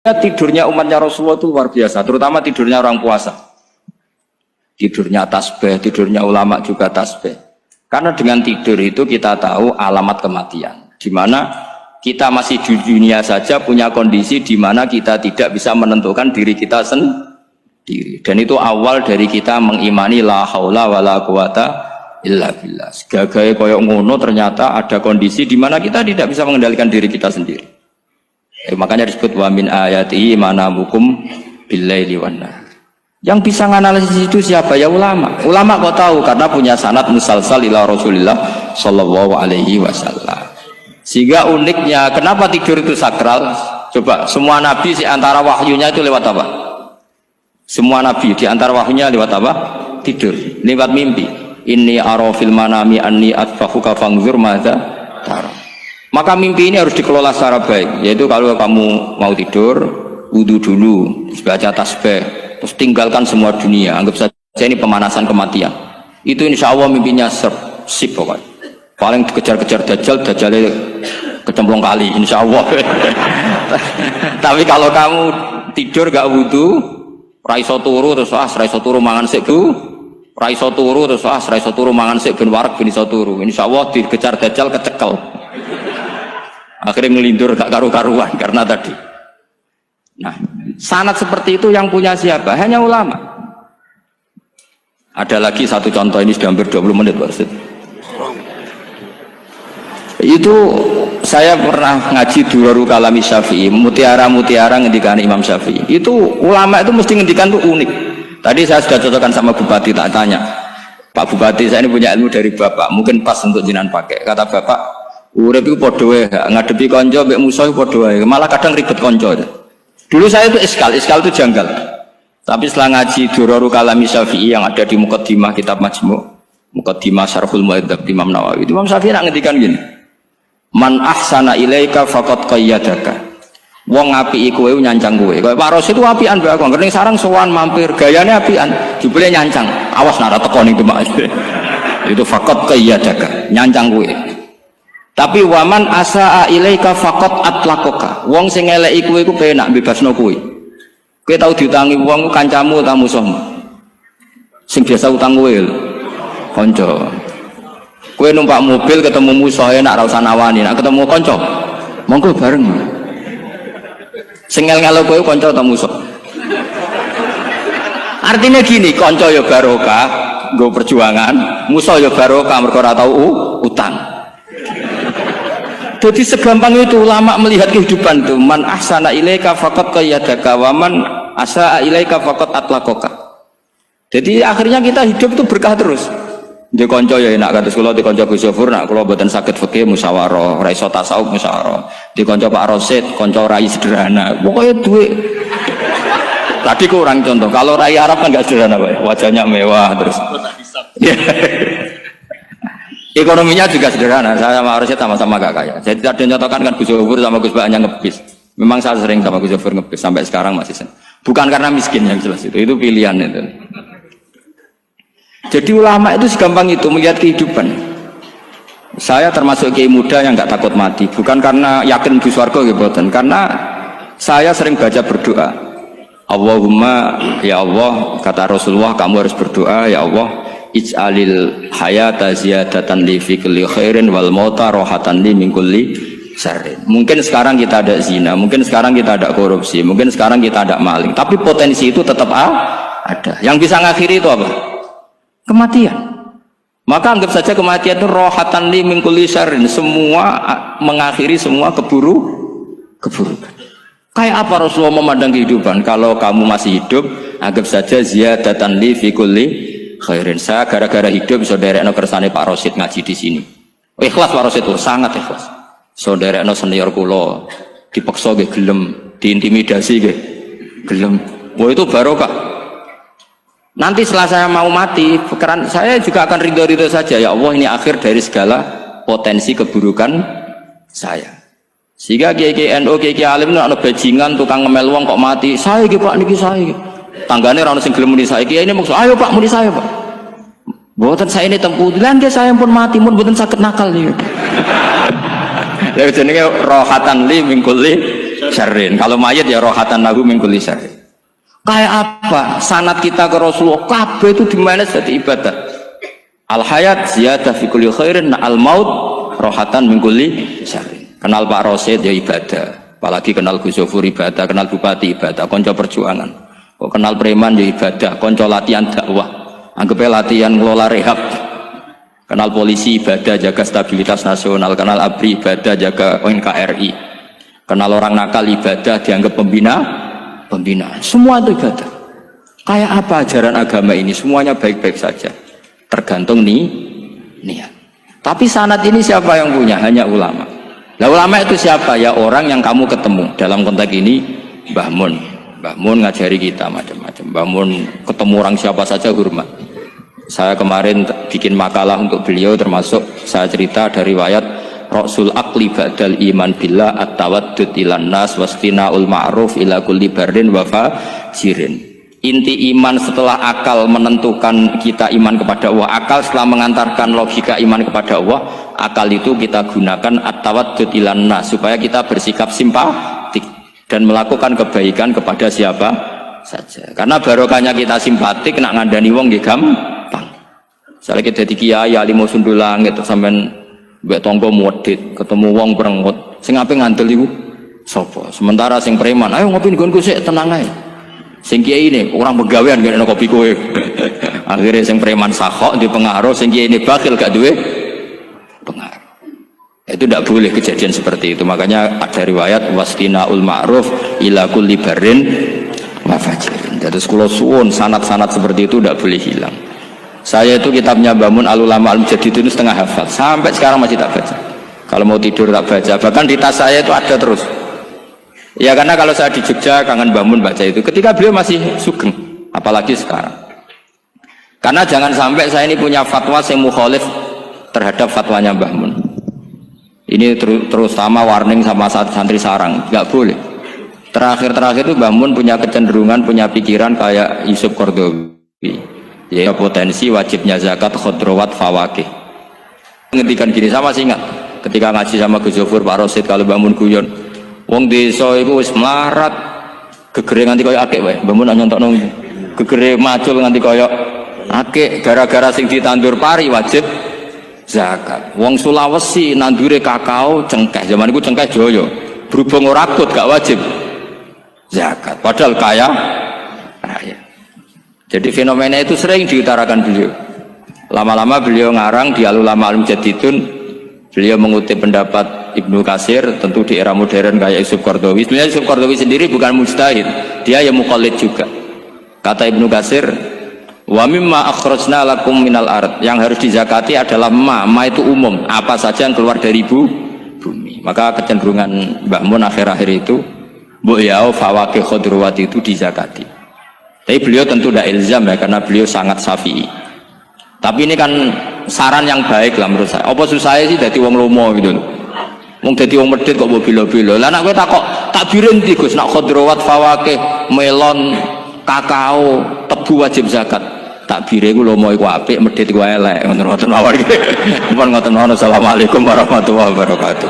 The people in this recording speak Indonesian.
Tidurnya umatnya Rasulullah itu luar biasa, terutama tidurnya orang puasa. Tidurnya tasbih, tidurnya ulama juga tasbih. Karena dengan tidur itu kita tahu alamat kematian. Di mana kita masih di dunia saja punya kondisi di mana kita tidak bisa menentukan diri kita sendiri. Dan itu awal dari kita mengimani la haula wala quwata illa billah. Segagai koyok ngono ternyata ada kondisi di mana kita tidak bisa mengendalikan diri kita sendiri. Makanya disebut wa min ayatihi manamukum billaili wan nahar. Yang bisa menganalisis itu siapa? Ya ulama. Ulama kok tahu karena punya sanad musalsal ila Rasulillah sallallahu alaihi wasallam. Sehingga uniknya kenapa tidur itu sakral? Coba semua nabi di antara wahyunya itu lewat apa? Semua nabi di antara wahyunya lewat apa? Tidur, lewat mimpi. Inni ara fil manami anni atfahuka fangzur madza tara. Maka mimpi ini harus dikelola secara baik, yaitu kalau kamu mau tidur, wudu dulu, baca tasbih, terus tinggalkan semua dunia, anggap saja ini pemanasan kematian. Itu insya Allah mimpinya sip pokoknya. Paling dikejar-kejar Dajjalnya kecemplung kali, insya Allah. Tapi kalau kamu tidur gak wudu, raiso turu terus raiso turu mangan sik bu, raiso turu terus raiso turu mangan sik ben warak ben iso turu. Insya Allah dikejar Dajjal kecekel. Akhirnya ngelindur gak karu-karuan karena tadi. Nah, sanad seperti itu yang punya siapa? Hanya ulama. Ada lagi satu contoh, ini sudah hampir 20 menit Pak Ustaz. Itu saya pernah ngaji Durarul Kalami Syafi'i, mutiara-mutiara ngendikan Imam Syafi'i. Itu ulama itu mesti ngendikan itu unik. Tadi saya sudah cocokkan sama Bupati, tak tanya. Pak Bupati, saya ini punya ilmu dari Bapak, mungkin pas untuk jenengan pakai. Kata Bapak, urip iku padha wae, ngadepi kanca mbek musuh padha wae. Malah kadang ribet kanca. Dulu saya itu iskal itu janggal. Tapi setelah ngaji Durarul Kalami Syafi'i yang ada di Muqaddimah kitab Majmu', Muqaddimah Syarhul Mu'adzab Imam Nawawi. Imam Syafi'i nak ngendikan gini. Man ahsana ilaika faqad qayyadaka. Wong apiki kowe nyancang kowe. Kaya Pak Rosid itu apian mbak aku. Ngerti sarang sowan mampir, gayane apian, jebule nyancang. Awas nak teko ning Demak. Itu faqad qayyadaka, nyancang kowe. Tapi waman asaa ilaika faqat atlaqaka. Wong sing eleki kowe iku penak bebasno kowe. Kowe tau diutangi wong kancamu ta musuhmu? Sing biasa utang kowe lho. Kanca. Kowe numpak mobil ketemu musuh enak ra usah nawani, nek ketemu kanca monggo bareng. Sing ngel-ngelo kowe kanca ta musuh? Artinya gini, kanca ya barokah, nggo perjuangan, musuh ya barokah mergo ora tau utang. Jadi segampang itu ulama melihat kehidupan itu. Man ahsana ilaika faqad qayyadaka wa man asaa ilaika faqad atlaqaka. Jadi akhirnya kita hidup itu berkah terus. Di kanca ya enak kados kula di kanca Gus Yofur nak kula mboten saged fikih musyawarah, ra iso tasawuf musyawarah. Di kanca Pak Rosid, kanca rai sederhana. Pokoknya duwe. Tadi kurang contoh. Kalau rai Arab kan enggak sederhana, Pak. Wajahnya mewah terus. Ekonominya juga sederhana. Saya sama Rosid sama-sama gak kaya. Saya tidak dinyatakan kan Gus Yofur sama Gus Baknya ngebis. Memang saya sering sama Gus Yofur ngebis sampai sekarang masih sering. Bukan karena miskin yang jelas itu pilihan itu. Jadi ulama itu segampang itu melihat kehidupan. Saya termasuk kiai muda yang nggak takut mati, bukan karena yakin di surga gitu, karena saya sering baca berdoa. Allahumma ya Allah, kata Rasulullah, kamu harus berdoa ya Allah. Ij'alil hayata ziyadatan li fi kulli khairin wal mauta rohatan li min kulli syarrin. Mungkin sekarang kita ada zina, mungkin sekarang kita ada korupsi, mungkin sekarang kita ada maling, tapi potensi itu tetap ada. Yang bisa ngakhiri itu apa? Kematian. Maka anggap saja kematian itu rohatan li min kulli syarrin, semua mengakhiri semua keburukan. Kayak apa Rasulullah memandang kehidupan? Kalau kamu masih hidup, anggap saja ziyadatan li fi kulli khairin. Saya gara-gara hidup saudaranya kersane Pak Rosid ngaji di sini. Ikhlas Pak Rosid itu sangat ikhlas. Saudaranya senior kula dipaksa nggih gelem, diintimidasi nggih gelem. Wah itu barokah. Nanti setelah saya mau mati, pikiran saya juga akan ridho-ridho saja. Ya Allah, ini akhir dari segala potensi keburukan saya. Sehingga kiai NU, kiai alim itu ada bajingan, tukang ngemel wong kok mati. Saya gitu Pak, niki saya. Tanggane ra ono sing gelem muni saya. Kiai ini maksud, ayo Pak, muni saya Pak. Mboten saya ini tempuh. Lan saya pun mati, pun mboten saged nakal nih. Ya jenenge rohatan li min kulli syarrin. Kalau mayit ya rohatan lahu min kulli syarrin. Kayak apa? Sanad kita ke Rasulullah kabeh itu dimanage jadi ibadah. Al hayat ziyadah fi kulli khairin, al maut rohatan min kulli syarrin. Kenal Pak Rosid ya ibadah. Apalagi kenal Gus Zofur ibadah, kenal Bupati ibadah, konco perjuangan. Kok kenal preman ya ibadah, konco latihan dakwah. Anggapnya latihan ngelola rehab. Kenal polisi ibadah, jaga stabilitas nasional. Kenal ABRI ibadah, jaga NKRI. Kenal orang nakal ibadah, dianggap pembina. Semua itu ibadah. Kayak apa ajaran agama ini? Semuanya baik-baik saja. Tergantung niat. Tapi sanad ini siapa yang punya? Hanya ulama. Nah ulama itu siapa? Ya orang yang kamu ketemu. Dalam konteks ini Mbah Mun. Mbah Mun ngajari kita macam-macam. Mbah Mun ketemu orang siapa saja hormat. Saya kemarin bikin makalah untuk beliau, termasuk saya cerita dari riwayat Rasul Aqli Ba'dal Iman Billah At-Tawaddud ilan nas wastina'ul ma'ruf ila kulli barrin wa fajirin. Inti iman setelah akal menentukan kita iman kepada Allah, akal setelah mengantarkan logika iman kepada Allah, akal itu kita gunakan at-tawaddud ilan nas supaya kita bersikap simpatik dan melakukan kebaikan kepada siapa saja. Karena barokahnya kita simpatik nak ngandani wong nggih gampang. Misalnya kita di kiai alimu sundul langit sampean mbek tonggo modit ketemu wong perengut sing ape ngandel iku sapa? Sementara sing preman ayo ngopi nggonku sik tenang ae. Sing kiai ini orang pegawean kene kopi kowe. Akhirnya sing preman sakhok di pengaruh, sing kiai ini bakhil gak duwe pengaruh. Itu tidak boleh kejadian seperti itu. Makanya ada riwayat wastina'ul ma'ruf ila kulli barrin wa fajirin. Jadi kula suwun sanad-sanad seperti itu tidak boleh hilang. Saya itu kitabnya Mbah Al-Ulama Al-Mujaddid itu setengah hafal. Sampai sekarang masih tak baca. Kalau mau tidur tak baca. Bahkan di tas saya itu ada terus. Ya karena kalau saya di Jogja kangen Mbah Mun baca itu. Ketika beliau masih sugeng. Apalagi sekarang. Karena jangan sampai saya ini punya fatwa yang mukhalif terhadap fatwanya Mbah Mun. Ini terutama warning sama santri sarang. Gak boleh. Terakhir itu Mbah Mun punya kecenderungan, punya pikiran kayak Yusuf Qaradawi. Ya potensi wajibnya zakat khodrowat fawakih. Ngendikan gini sama sih ingat ketika ngaji sama Gus Zofur Pak Rosid kalau bangun guyon wong desa iku wis melarat gegere nganti koyo akeh wae Mbah Mun nyontokno gegere macul nganti koyo akeh gara-gara sing ditandur pari wajib zakat. Wong Sulawesi nandure kakao cengkeh zaman iku cengkeh joyo berhubung ora akut gak wajib zakat padahal kaya raya. Jadi fenomena itu sering diutarakan beliau. Lama-lama beliau ngarang di Al-Ulama Al-Mujaddidun. Beliau mengutip pendapat Ibnu Katsir, tentu di era modern kayak Yusuf Qaradawi. Sebenarnya Yusuf Qaradawi sendiri bukan mujtahid, dia yang muqallid juga. Kata Ibnu Katsir, wa mimma akhrajna lakum minal ard, yang harus dizakati adalah ma itu umum, apa saja yang keluar dari bumi. Maka kecenderungan Mbah Mun akhir-akhir itu mbok yao fawakih khudrawat itu dizakati. Tapi beliau tentu tidak ilzam ya, karena beliau sangat syafi'i. Tapi ini kan saran yang baik lah menurut saya. Apa susah sih jadi wong lomo gitu. Wong jadi wong medit kok bilo-bilo. Lah nek kowe takbirin ndi Gus, nak khudrawat fawakih, melon, kakao, tebu wajib zakat. Takbire iku lomo iku apik, medit iku elek. Ngoten mawon. Pun ngoten mawon. Assalamualaikum warahmatullahi wabarakatuh.